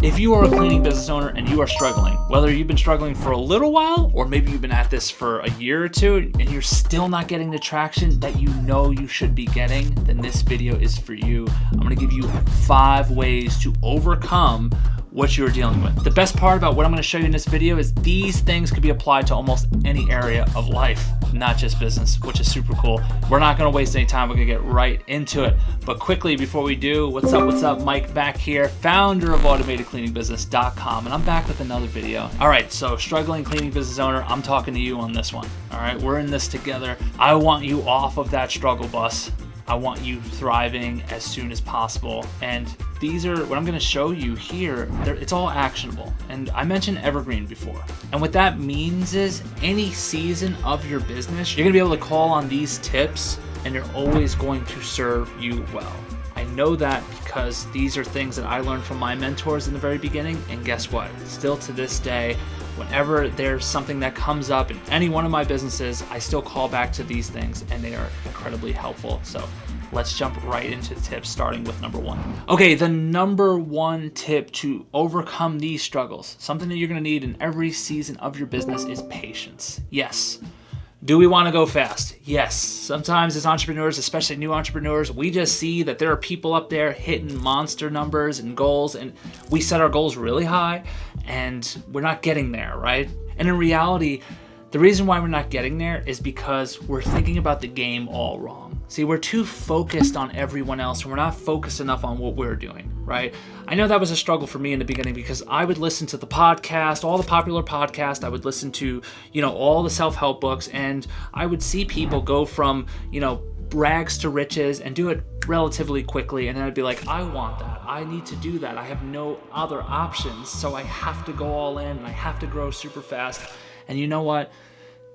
If you are a cleaning business owner and you are struggling, whether you've been struggling for a little while or maybe you've been at this for a year or two and you're still not getting the traction that you know you should be getting, then this video is for you. I'm gonna give you 5 ways to overcome what you're dealing with. The best part about what I'm gonna show you in this video is these things could be applied to almost any area of life, not just business, which is super cool. We're not gonna waste any time, we're gonna get right into it. But quickly, before we do, what's up? Mike Mak here, founder of AutomatedCleaningBusiness.com, and I'm back with another video. All right, so struggling cleaning business owner, I'm talking to you on this one. All right, we're in this together. I want you off of that struggle bus. I want you thriving as soon as possible. And these are what I'm gonna show you here. It's all actionable. And I mentioned evergreen before. And what that means is any season of your business, you're gonna be able to call on these tips and they're always going to serve you well. I know that because these are things that I learned from my mentors in the very beginning. And guess what? Still to this day, whenever there's something that comes up in any one of my businesses, I still call back to these things and they are incredibly helpful. So let's jump right into the tips, starting with number 1. Okay, the number 1 tip to overcome these struggles, something that you're gonna need in every season of your business, is patience. Yes. Do we want to go fast? Yes. Sometimes as entrepreneurs, especially new entrepreneurs, we just see that there are people up there hitting monster numbers and goals, and we set our goals really high and we're not getting there, right? And in reality, the reason why we're not getting there is because we're thinking about the game all wrong. See, we're too focused on everyone else and we're not focused enough on what we're doing, right? I know that was a struggle for me in the beginning because I would listen to the podcast, all the popular podcasts. I would listen to, all the self-help books, and I would see people go from, rags to riches and do it relatively quickly. And then I'd be like, I want that. I need to do that. I have no other options. So I have to go all in and I have to grow super fast. And you know what?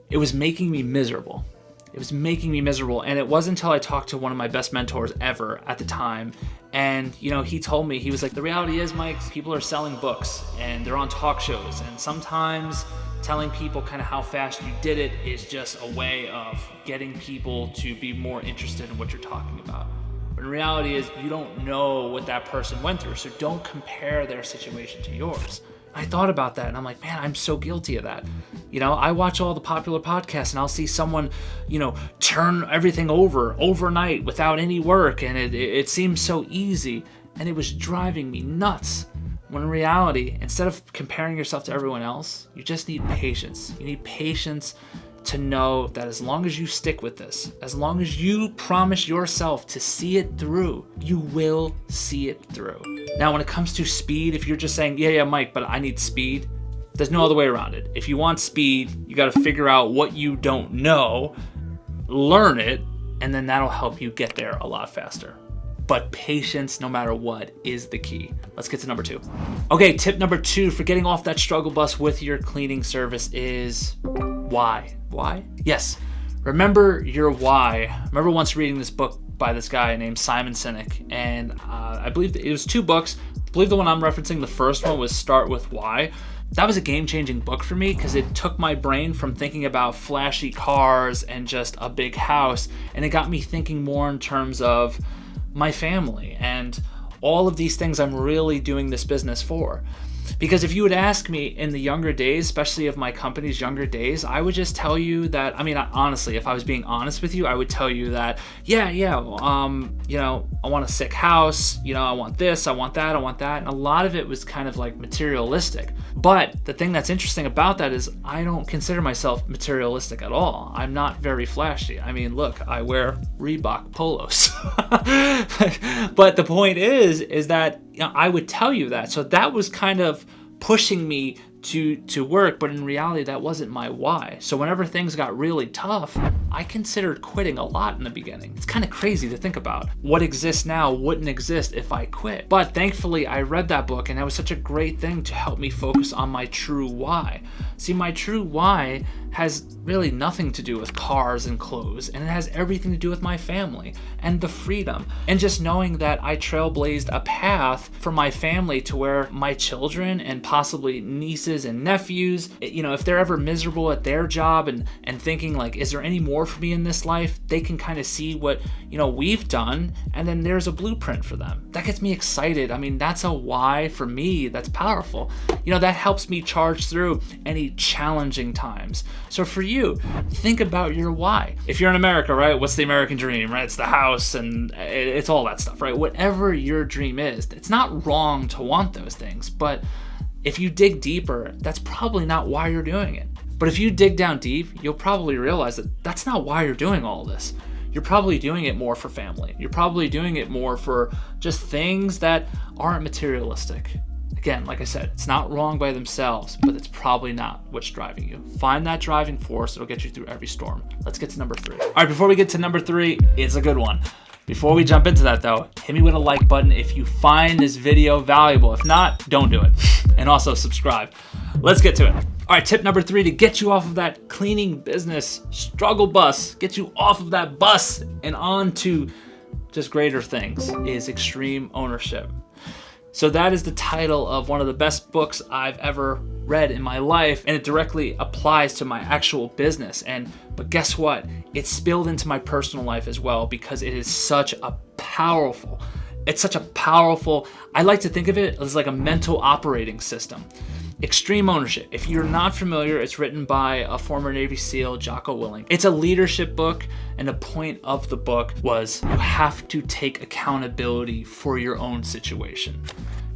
It was making me miserable. And it wasn't until I talked to one of my best mentors ever at the time. And, he told me, he was like, the reality is, Mike, people are selling books and they're on talk shows. And sometimes telling people kind of how fast you did it is just a way of getting people to be more interested in what you're talking about. But in reality is, you don't know what that person went through. So don't compare their situation to yours. I thought about that and I'm like, man, I'm so guilty of that. I watch all the popular podcasts and I'll see someone, turn everything over overnight without any work, and it seems so easy, and it was driving me nuts. When in reality, instead of comparing yourself to everyone else, you just need patience. You need patience to know that as long as you stick with this, as long as you promise yourself to see it through, you will see it through. Now, when it comes to speed, if you're just saying, yeah, Mike, but I need speed, there's no other way around it. If you want speed, you got to figure out what you don't know, learn it, and then that'll help you get there a lot faster. But patience, no matter what, is the key. Let's get to number 2. Okay, tip number 2 for getting off that struggle bus with your cleaning service is why. Why? Yes. Remember your why. I remember once reading this book by this guy named Simon Sinek, and I believe it was 2 books. I believe the one I'm referencing, the first one, was Start With Why. That was a game-changing book for me because it took my brain from thinking about flashy cars and just a big house, and it got me thinking more in terms of my family and all of these things I'm really doing this business for. Because if you would ask me in the younger days, especially of my company's younger days, I would just tell you that, honestly, if I was being honest with you, I would tell you that, I want a sick house, I want this, I want that. And a lot of it was kind of like materialistic. But the thing that's interesting about that is I don't consider myself materialistic at all. I'm not very flashy. Look, I wear Reebok polos. But the point is that I would tell you that. So that was kind of pushing me to work, but in reality, that wasn't my why. So whenever things got really tough, I considered quitting a lot in the beginning. It's kind of crazy to think about. What exists now wouldn't exist if I quit. But thankfully, I read that book, and that was such a great thing to help me focus on my true why. See, my true why has really nothing to do with cars and clothes, and it has everything to do with my family and the freedom, and just knowing that I trailblazed a path for my family to where my children and possibly nieces and nephews, if they're ever miserable at their job and thinking like, is there any more for me in this life, they can kind of see what, we've done, and then there's a blueprint for them. That gets me excited. I mean, that's a why for me that's powerful. That helps me charge through any challenging times. So for you, think about your why. If you're in America, right, what's the American dream, right? It's the house and it's all that stuff, right? Whatever your dream is, it's not wrong to want those things, but if you dig deeper, that's probably not why you're doing it. But if you dig down deep, you'll probably realize that that's not why you're doing all this. You're probably doing it more for family. You're probably doing it more for just things that aren't materialistic. Again, like I said, it's not wrong by themselves, but it's probably not what's driving you. Find that driving force. It'll get you through every storm. Let's get to number 3. All right, before we get to number 3, it's a good one. Before we jump into that though, hit me with a like button if you find this video valuable. If not, don't do it. And also subscribe. Let's get to it. All right, tip number 3 to get you off of that cleaning business struggle bus, get you off of that bus and on to just greater things is extreme ownership. So that is the title of one of the best books I've ever read in my life, and it directly applies to my actual business. But guess what? It spilled into my personal life as well because it is such a powerful, I like to think of it as like a mental operating system. Extreme Ownership. If you're not familiar, it's written by a former Navy SEAL, Jocko Willink. It's a leadership book, and the point of the book was you have to take accountability for your own situation.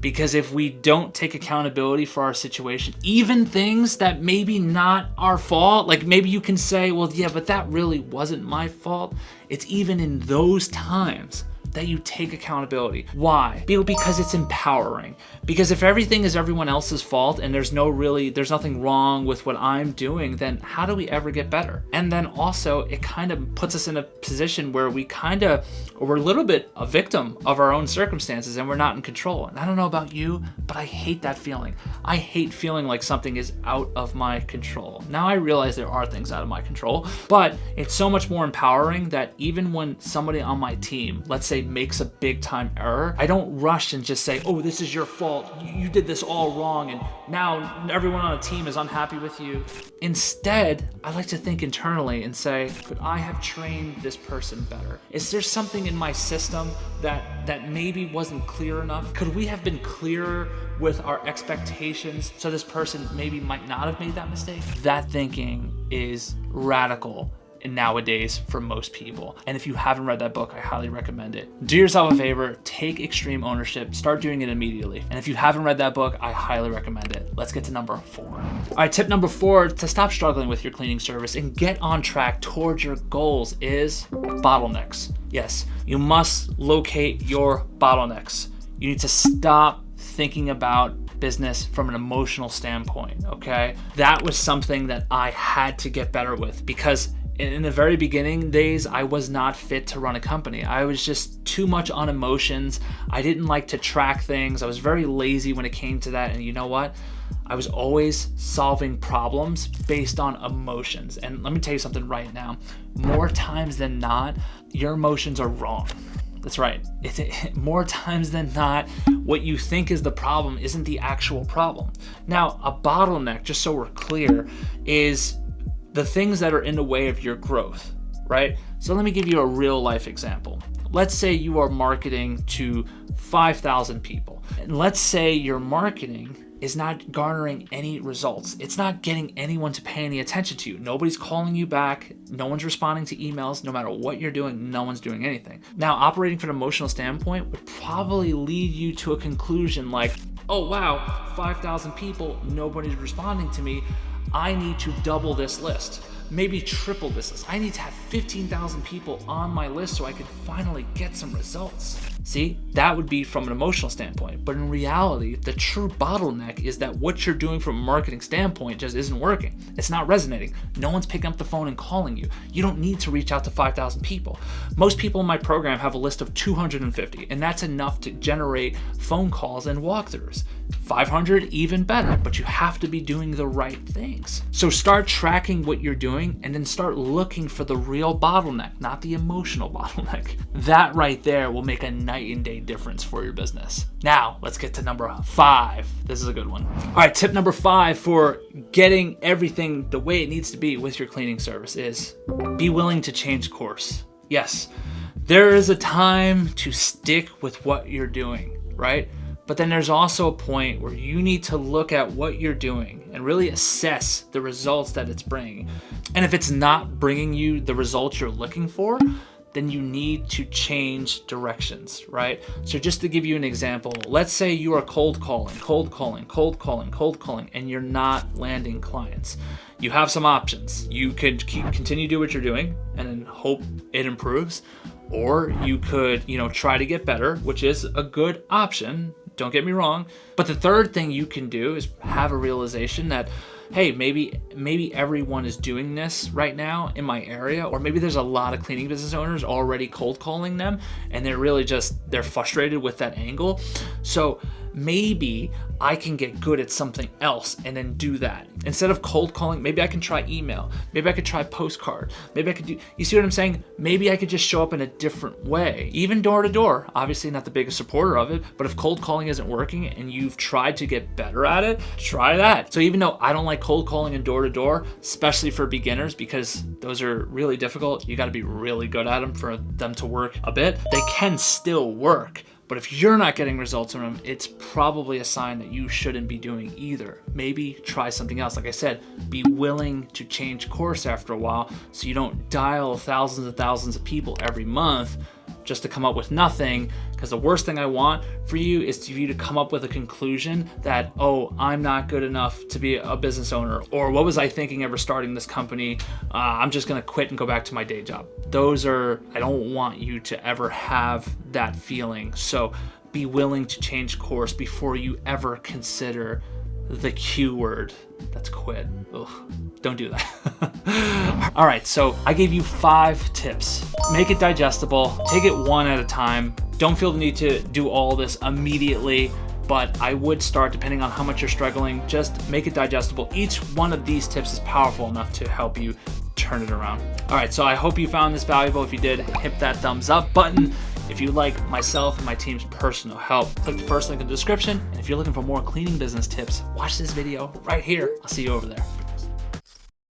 Because if we don't take accountability for our situation, even things that maybe not our fault, like maybe you can say, well, yeah, but that really wasn't my fault. It's even in those times that you take accountability. Why? Because it's empowering. Because if everything is everyone else's fault and there's nothing wrong with what I'm doing, then how do we ever get better? And then also it kind of puts us in a position where we're a little bit a victim of our own circumstances and we're not in control. And I don't know about you, but I hate that feeling. I hate feeling like something is out of my control. Now I realize there are things out of my control, but it's so much more empowering that even when somebody on my team, let's say, makes a big time error, I don't rush and just say, oh, this is your fault. You did this all wrong and now everyone on a team is unhappy with you. Instead, I like to think internally and say, could I have trained this person better? Is there something in my system that maybe wasn't clear enough? Could we have been clearer with our expectations so this person maybe might not have made that mistake? That thinking is radical nowadays for most people. And if you haven't read that book, I highly recommend it. Do yourself a favor, take Extreme Ownership, start doing it immediately. And if you haven't read that book, I highly recommend it. Let's get to number 4. All right, tip number 4 to stop struggling with your cleaning service and get on track towards your goals is bottlenecks. Yes, you must locate your bottlenecks. You need to stop thinking about business from an emotional standpoint, okay? That was something that I had to get better with because in the very beginning days, I was not fit to run a company. I was just too much on emotions. I didn't like to track things. I was very lazy when it came to that. And you know what? I was always solving problems based on emotions. And let me tell you something right now. More times than not, your emotions are wrong. That's right. More times than not, what you think is the problem isn't the actual problem. Now, a bottleneck, just so we're clear, is the things that are in the way of your growth, right? So let me give you a real life example. Let's say you are marketing to 5,000 people. And let's say your marketing is not garnering any results. It's not getting anyone to pay any attention to you. Nobody's calling you back. No one's responding to emails. No matter what you're doing, no one's doing anything. Now, operating from an emotional standpoint would probably lead you to a conclusion like, oh wow, 5,000 people, nobody's responding to me. I need to double this list, maybe triple this list. I need to have 15,000 people on my list so I can finally get some results. See, that would be from an emotional standpoint. But in reality, the true bottleneck is that what you're doing from a marketing standpoint just isn't working. It's not resonating. No one's picking up the phone and calling you. You don't need to reach out to 5,000 people. Most people in my program have a list of 250, and that's enough to generate phone calls and walkthroughs. 500, even better, but you have to be doing the right things. So start tracking what you're doing doing and then start looking for the real bottleneck, not the emotional bottleneck. That right there will make a night and day difference for your business. Now, let's get to number 5. This is a good one. All right, tip number 5 for getting everything the way it needs to be with your cleaning service is be willing to change course. Yes, there is a time to stick with what you're doing, right? But then there's also a point where you need to look at what you're doing and really assess the results that it's bringing. And if it's not bringing you the results you're looking for, then you need to change directions, right? So just to give you an example, let's say you are cold calling, and you're not landing clients. You have some options. You could continue to do what you're doing and then hope it improves, or you could, try to get better, which is a good option. Don't get me wrong. But the third thing you can do is have a realization that, hey, maybe everyone is doing this right now in my area, or maybe there's a lot of cleaning business owners already cold calling them and they're frustrated with that angle. So maybe I can get good at something else and then do that. Instead of cold calling, maybe I can try email. Maybe I could try postcard. Maybe I could you see what I'm saying? Maybe I could just show up in a different way, even door to door. Obviously not the biggest supporter of it, but if cold calling isn't working and you've tried to get better at it, try that. So even though I don't like cold calling and door to door, especially for beginners, because those are really difficult, you got to be really good at them for them to work a bit. They can still work. But if you're not getting results from them, it's probably a sign that you shouldn't be doing either. Maybe try something else. Like I said, be willing to change course after a while so you don't dial thousands and thousands of people every month just to come up with nothing. Because the worst thing I want for you is for you to come up with a conclusion that, oh, I'm not good enough to be a business owner, or what was I thinking ever starting this company? I'm just gonna quit and go back to my day job. I don't want you to ever have that feeling. So be willing to change course before you ever consider the Q word. That's quit. Ugh, don't do that. All right, so I gave you 5 tips. Make it digestible. Take it one at a time. Don't feel the need to do all this immediately, but I would start, depending on how much you're struggling, just make it digestible. Each one of these tips is powerful enough to help you turn it around. All right, so I hope you found this valuable. If you did, hit that thumbs up button. If you like myself and my team's personal help, click the first link in the description. And if you're looking for more cleaning business tips, watch this video right here. I'll see you over there.